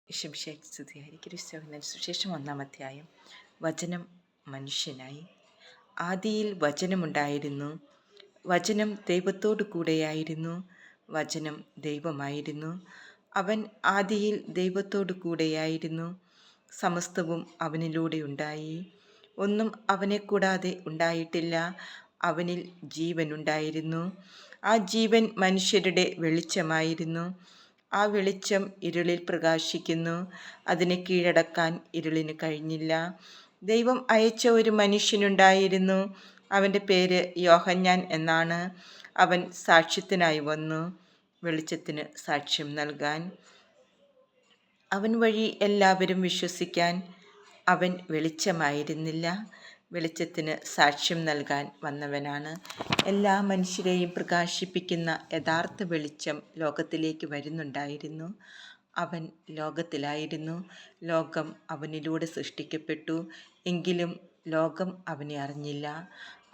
ഈശോമിശിഹായ്ക്ക് സ്തുതിയായിരിക്കട്ടെ. ക്രിസ്തുവിന്റെ സുവിശേഷം 1-ാം അധ്യായം. വചനം മനുഷ്യനായി. ആദിയിൽ വചനമുണ്ടായിരുന്നു, വചനം ദൈവത്തോടു കൂടെയായിരുന്നു, വചനം ദൈവമായിരുന്നു. അവൻ ആദിയിൽ ദൈവത്തോടു കൂടെയായിരുന്നു. സമസ്തവും അവനിലൂടെ ഉണ്ടായി, ഒന്നും അവനെ കൂടാതെ ഉണ്ടായിട്ടില്ല. അവനിൽ ജീവനുണ്ടായിരുന്നു, ആ ജീവൻ മനുഷ്യരുടെ വെളിച്ചമായിരുന്നു. ആ വെളിച്ചം ഇരുളിൽ പ്രകാശിക്കുന്നു, അതിനെ കീഴടക്കാൻ ഇരുളിന് കഴിഞ്ഞില്ല. ദൈവം അയച്ച ഒരു മനുഷ്യനുണ്ടായിരുന്നു, അവൻ്റെ പേര് യോഹന്നാൻ എന്നാണ്. അവൻ സാക്ഷ്യത്തിനായി വന്നു, വെളിച്ചത്തിന് സാക്ഷ്യം നൽകാൻ, അവൻ വഴി എല്ലാവരും വിശ്വസിക്കാൻ. അവൻ വെളിച്ചമായിരുന്നില്ല, വെളിച്ചത്തിന് സാക്ഷ്യം നൽകാൻ വന്നവനാണ്. എല്ലാ മനുഷ്യരെയും പ്രകാശിപ്പിക്കുന്ന യഥാർത്ഥ വെളിച്ചം ലോകത്തിലേക്ക് വരുന്നുണ്ടായിരുന്നു. അവൻ ലോകത്തിലായിരുന്നു, ലോകം അവനിലൂടെ സൃഷ്ടിക്കപ്പെട്ടു, എങ്കിലും ലോകം അവനെ അറിഞ്ഞില്ല.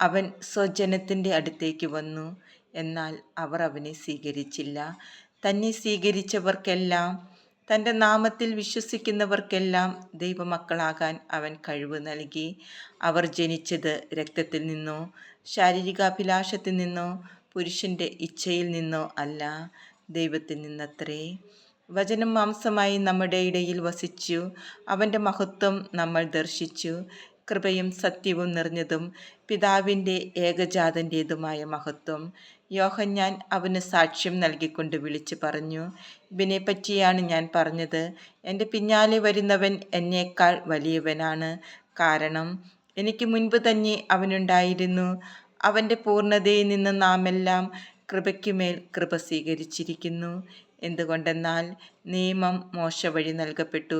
അവൻ സ്വജനത്തിൻ്റെ അടുത്തേക്ക് വന്നു, എന്നാൽ അവർ അവനെ സ്വീകരിച്ചില്ല. തന്നെ സ്വീകരിച്ചവർക്കെല്ലാം, തൻ്റെ നാമത്തിൽ വിശ്വസിക്കുന്നവർക്കെല്ലാം ദൈവമക്കളാകാൻ അവൻ കഴിവ് നൽകി. അവർ ജനിച്ചത് രക്തത്തിൽ നിന്നോ ശാരീരികാഭിലാഷത്തിൽ നിന്നോ പുരുഷൻ്റെ ഇച്ഛയിൽ നിന്നോ അല്ല, ദൈവത്തിൽ നിന്നത്രേ. വചനം മാംസമായി നമ്മുടെ ഇടയിൽ വസിച്ചു, അവൻ്റെ മഹത്വം നമ്മൾ ദർശിച്ചു. കൃപയും സത്യവും നിറഞ്ഞതും പിതാവിൻ്റെ ഏകജാതൻ്റേതുമായ മഹത്വം. യോഹന്നാൻ അവന് സാക്ഷ്യം നൽകിക്കൊണ്ട് വിളിച്ചു പറഞ്ഞു, ഇവനെപ്പറ്റിയാണ് ഞാൻ പറഞ്ഞത്. എൻ്റെ പിന്നാലെ വരുന്നവൻ എന്നേക്കാൾ വലിയവനാണ്, കാരണം എനിക്ക് മുൻപ് തന്നെ അവനുണ്ടായിരുന്നു. അവൻ്റെ പൂർണ്ണതയിൽ നിന്ന് നാമെല്ലാം കൃപയ്ക്കുമേൽ കൃപ സ്വീകരിച്ചിരിക്കുന്നു. എന്തുകൊണ്ടെന്നാൽ നിയമം മോശ വഴി നൽകപ്പെട്ടു,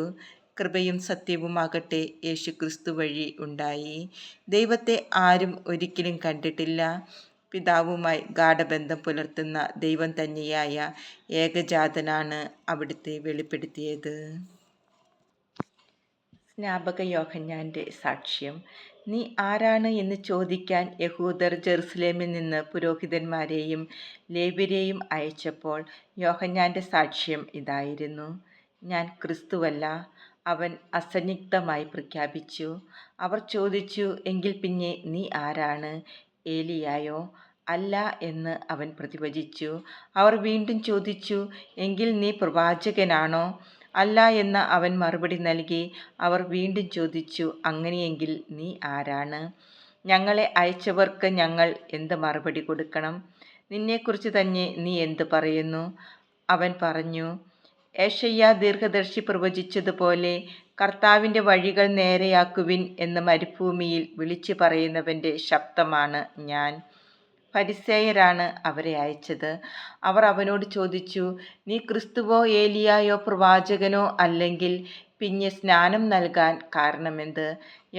കൃപയും സത്യവുമാകട്ടെ യേശുക്രിസ്തു വഴി ഉണ്ടായി. ദൈവത്തെ ആരും ഒരിക്കലും കണ്ടിട്ടില്ല. പിതാവുമായി ഗാഢബന്ധം പുലർത്തുന്ന ദൈവം തന്നെയായ ഏകജാതനാണ് അവിടുത്തെ വെളിപ്പെടുത്തിയത്. സ്നാപക യോഹന്നാൻ്റെ സാക്ഷ്യം. നീ ആരാണ് എന്ന് ചോദിക്കാൻ യഹൂദർ ജെറുസലേമിൽ നിന്ന് പുരോഹിതന്മാരെയും ലേവ്യരെയും അയച്ചപ്പോൾ യോഹന്നാൻ്റെ സാക്ഷ്യം ഇതായിരുന്നു, ഞാൻ ക്രിസ്തുവല്ല. അവൻ അസന്നിഗ്ധമായി പ്രഖ്യാപിച്ചു. അവർ ചോദിച്ചു, എങ്കിൽ പിന്നെ നീ ആരാണ്? ഏലിയായോ? അല്ല എന്ന് അവൻ പ്രതിവചിച്ചു. അവർ വീണ്ടും ചോദിച്ചു, എങ്കിൽ നീ പ്രവാചകനാണോ? അല്ല എന്ന് അവൻ മറുപടി നൽകി. അവർ വീണ്ടും ചോദിച്ചു, അങ്ങനെയെങ്കിൽ നീ ആരാണ്? ഞങ്ങളെ അയച്ചവർക്ക് ഞങ്ങൾ എന്ത് മറുപടി കൊടുക്കണം? നിന്നെക്കുറിച്ച് തന്നെ നീ എന്ത് പറയുന്നു? അവൻ പറഞ്ഞു, യെശയ്യാ ദീർഘദർശി പ്രവചിച്ചതുപോലെ, കർത്താവിൻ്റെ വഴികൾ നേരെയാക്കുവിൻ എന്ന് മരുഭൂമിയിൽ വിളിച്ചു പറയുന്നവൻ്റെ ശബ്ദമാണ് ഞാൻ. ഫരിസേയരാണ് അവരെ അയച്ചത്. അവർ അവനോട് ചോദിച്ചു, നീ ക്രിസ്തുവോ ഏലിയായോ പ്രവാചകനോ അല്ലെങ്കിൽ പിന്നെ സ്നാനം നൽകാൻ കാരണമെന്ത്?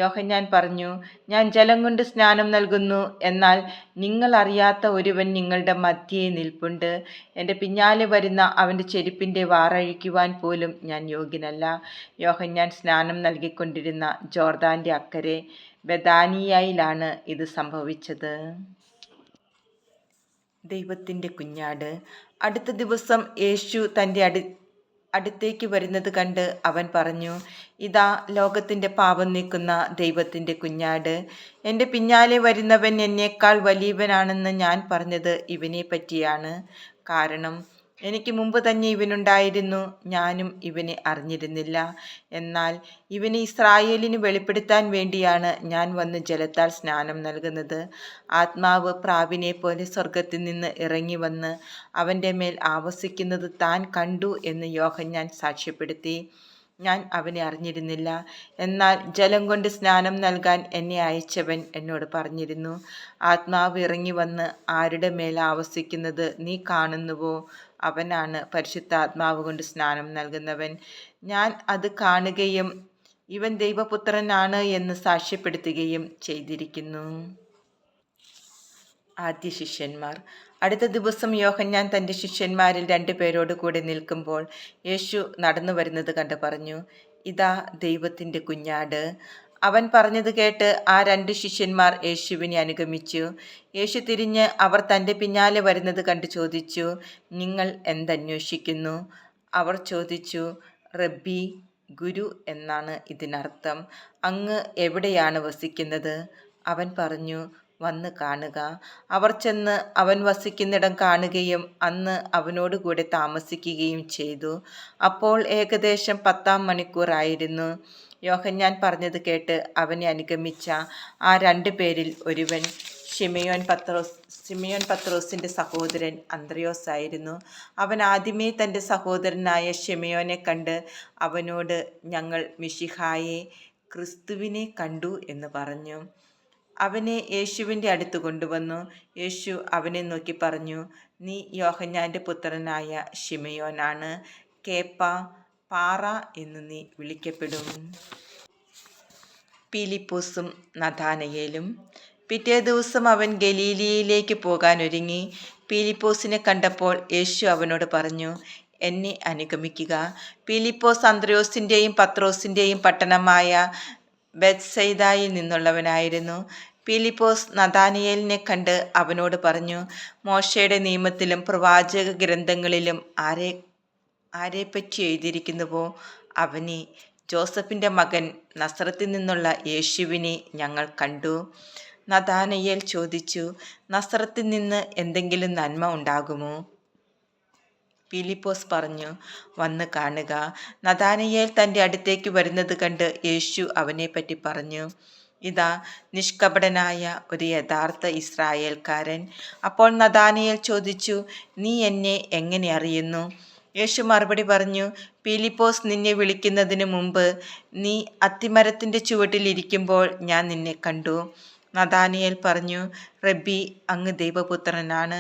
യോഹന്നാൻ പറഞ്ഞു, ഞാൻ ജലം കൊണ്ട് സ്നാനം നൽകുന്നു, എന്നാൽ നിങ്ങൾ അറിയാത്ത ഒരുവൻ നിങ്ങളുടെ മധ്യേ നിൽപ്പുണ്ട്. എൻ്റെ പിന്നാലെ വരുന്ന അവൻ്റെ ചെരുപ്പിൻ്റെ വാറഴിക്കുവാൻ പോലും ഞാൻ യോഗ്യനല്ല. യോഹന്നാൻ സ്നാനം നൽകിക്കൊണ്ടിരുന്ന ജോർദാൻ്റെ അക്കരെ ബെഥാനിയയിലാണ് ഇത് സംഭവിച്ചത്. ദൈവത്തിൻ്റെ കുഞ്ഞാട്. അടുത്ത ദിവസം യേശു തൻ്റെ അടുത്തേക്ക് വരുന്നത് കണ്ട് അവൻ പറഞ്ഞു, ഇതാ ലോകത്തിൻ്റെ പാപം നീക്കുന്ന ദൈവത്തിൻ്റെ കുഞ്ഞാട്. എൻ്റെ പിന്നാലെ വരുന്നവൻ എന്നേക്കാൾ വലിയവനാണെന്ന് ഞാൻ പറഞ്ഞത് ഇവനെ പറ്റിയാണ്. കാരണം എനിക്ക് മുമ്പ് തന്നെ ഇവനുണ്ടായിരുന്നു, ഞാനും ഇവനെ അറിഞ്ഞിരുന്നില്ല. എന്നാൽ ഇവനെ ഇസ്രായേലിന് വെളിപ്പെടുത്താൻ വേണ്ടിയാണ് ഞാൻ വന്ന് ജലത്താൽ സ്നാനം നൽകുന്നത്. ആത്മാവ് പ്രാവിനെ പോലെ സ്വർഗത്തിൽ നിന്ന് ഇറങ്ങി വന്ന് അവൻ്റെ മേൽ ആവസിക്കുന്നത് താൻ കണ്ടു എന്ന് യോഹന്നാൻ സാക്ഷ്യപ്പെടുത്തി. ഞാൻ അവനെ അറിഞ്ഞിരുന്നില്ല, എന്നാൽ ജലം കൊണ്ട് സ്നാനം നൽകാൻ എന്നെ അയച്ചവൻ എന്നോട് പറഞ്ഞിരുന്നു, ആത്മാവ് ഇറങ്ങി വന്ന് ആരുടെ മേൽ ആവസിക്കുന്നത് നീ കാണുന്നുവോ, അവനാണ് പരിശുദ്ധാത്മാവ് കൊണ്ട് സ്നാനം നൽകുന്നവൻ. ഞാൻ അത് കാണുകയും ഇവൻ ദൈവപുത്രനാണ് എന്ന് സാക്ഷ്യപ്പെടുത്തുകയും ചെയ്തിരിക്കുന്നു. ആദ്യ ശിഷ്യന്മാർ. അടുത്ത ദിവസം യോഹന്നാൻ തൻ്റെ ശിഷ്യന്മാരിൽ 2 പേരോട് കൂടെ നിൽക്കുമ്പോൾ യേശു നടന്നു വരുന്നത് കണ്ട് പറഞ്ഞു, ഇതാ ദൈവത്തിൻ്റെ കുഞ്ഞാട്. അവൻ പറഞ്ഞത് കേട്ട് ആ 2 ശിഷ്യന്മാർ യേശുവിനെ അനുഗമിച്ചു. യേശു തിരിഞ്ഞ് അവർ തൻ്റെ പിന്നാലെ വരുന്നത് കണ്ട് ചോദിച്ചു, നിങ്ങൾ എന്തന്വേഷിക്കുന്നു? അവർ ചോദിച്ചു, റബ്ബി, ഗുരു എന്നാണ് ഇതിനർത്ഥം. അങ്ങ് എവിടെയാണ് വസിക്കുന്നത്? അവൻ പറഞ്ഞു, വന്ന് കാണുക. അവർ ചെന്ന് അവൻ വസിക്കുന്നിടം കാണുകയും അന്ന് അവനോടുകൂടെ താമസിക്കുകയും ചെയ്തു. അപ്പോൾ ഏകദേശം 10-ാം മണിക്കൂറായിരുന്നു. യോഹന്നാൻ പറഞ്ഞത് കേട്ട് അവനെ അനുഗമിച്ച ആ 2 പേരിൽ ഒരുവൻ ശിമയോൻ പത്രോസിൻ്റെ സഹോദരൻ അന്ത്രയോസ് ആയിരുന്നു. അവൻ ആദ്യമേ തൻ്റെ സഹോദരനായ ശിമയോനെ കണ്ട് അവനോട്, ഞങ്ങൾ മിശിഹായെ, ക്രിസ്തുവിനെ കണ്ടു എന്ന് പറഞ്ഞു. അവനെ യേശുവിൻ്റെ അടുത്ത് കൊണ്ടുവന്നു. യേശു അവനെ നോക്കി പറഞ്ഞു, നീ യോഹന്നാൻ്റെ പുത്രനായ ശിമയോനാണ്. കേപ്പ, പാറ എന്ന് നീ വിളിക്കപ്പെടും. പീലിപ്പോസും നഥാനയേലും. പിറ്റേ ദിവസം അവൻ ഗലീലിയയിലേക്ക് പോകാൻ ഒരുങ്ങി. പീലിപ്പോസിനെ കണ്ടപ്പോൾ യേശു അവനോട് പറഞ്ഞു, എന്നെ അനുഗമിക്കുക. പീലിപ്പോസ് അന്ത്രയോസിൻ്റെയും പത്രോസിൻ്റെയും പട്ടണമായ ബെത്സയിദായിൽ നിന്നുള്ളവനായിരുന്നു. പീലിപ്പോസ് നഥാനയേലിനെ കണ്ട് അവനോട് പറഞ്ഞു, മോശയുടെ നിയമത്തിലും പ്രവാചക ഗ്രന്ഥങ്ങളിലും ആരെപ്പറ്റി എഴുതിയിരിക്കുന്നുവോ അവനെ, ജോസഫിൻ്റെ മകൻ നസറത്തിൽ നിന്നുള്ള യേശുവിനെ ഞങ്ങൾ കണ്ടു. നഥാനയേൽ ചോദിച്ചു, നസറത്തിൽ നിന്ന് എന്തെങ്കിലും നന്മ ഉണ്ടാകുമോ? പീലിപ്പോസ് പറഞ്ഞു, വന്ന് കാണുക. നഥാനയേൽ തൻ്റെ അടുത്തേക്ക് വരുന്നത് കണ്ട് യേശു അവനെപ്പറ്റി പറഞ്ഞു, ഇതാ നിഷ്കപടനായ ഒരു യഥാർത്ഥ ഇസ്രായേൽക്കാരൻ. അപ്പോൾ നഥാനയേൽ ചോദിച്ചു, നീ എന്നെ എങ്ങനെ അറിയുന്നു? യേശു മറുപടി പറഞ്ഞു, പീലിപ്പോസ് നിന്നെ വിളിക്കുന്നതിന് മുമ്പ് നീ അത്തിമരത്തിൻ്റെ ചുവട്ടിലിരിക്കുമ്പോൾ ഞാൻ നിന്നെ കണ്ടു. നഥാനയേൽ പറഞ്ഞു, റബ്ബി, അങ്ങ് ദൈവപുത്രനാണ്,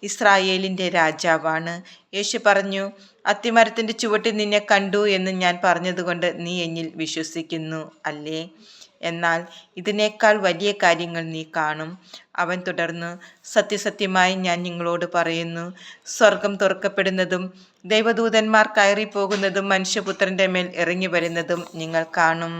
ഇസ്രായേലിൻ്റെ രാജാവാണ്. യേശു പറഞ്ഞു, അത്തിമരത്തിൻ്റെ ചുവട്ടിൽ നിന്നെ കണ്ടു എന്ന് ഞാൻ പറഞ്ഞതുകൊണ്ട് നീ എന്നിൽ വിശ്വസിക്കുന്നു അല്ലേ? എന്നാൽ ഇതിനേക്കാൾ വലിയ കാര്യങ്ങൾ നീ കാണും. അവൻ തുടർന്നു, സത്യസത്യമായി ഞാൻ നിങ്ങളോട് പറയുന്നു, സ്വർഗം തുറക്കപ്പെടുന്നതും ദൈവദൂതന്മാർ കയറിപ്പോകുന്നതും മനുഷ്യപുത്രൻ്റെ മേൽ ഇറങ്ങി വരുന്നതും നിങ്ങൾ കാണും.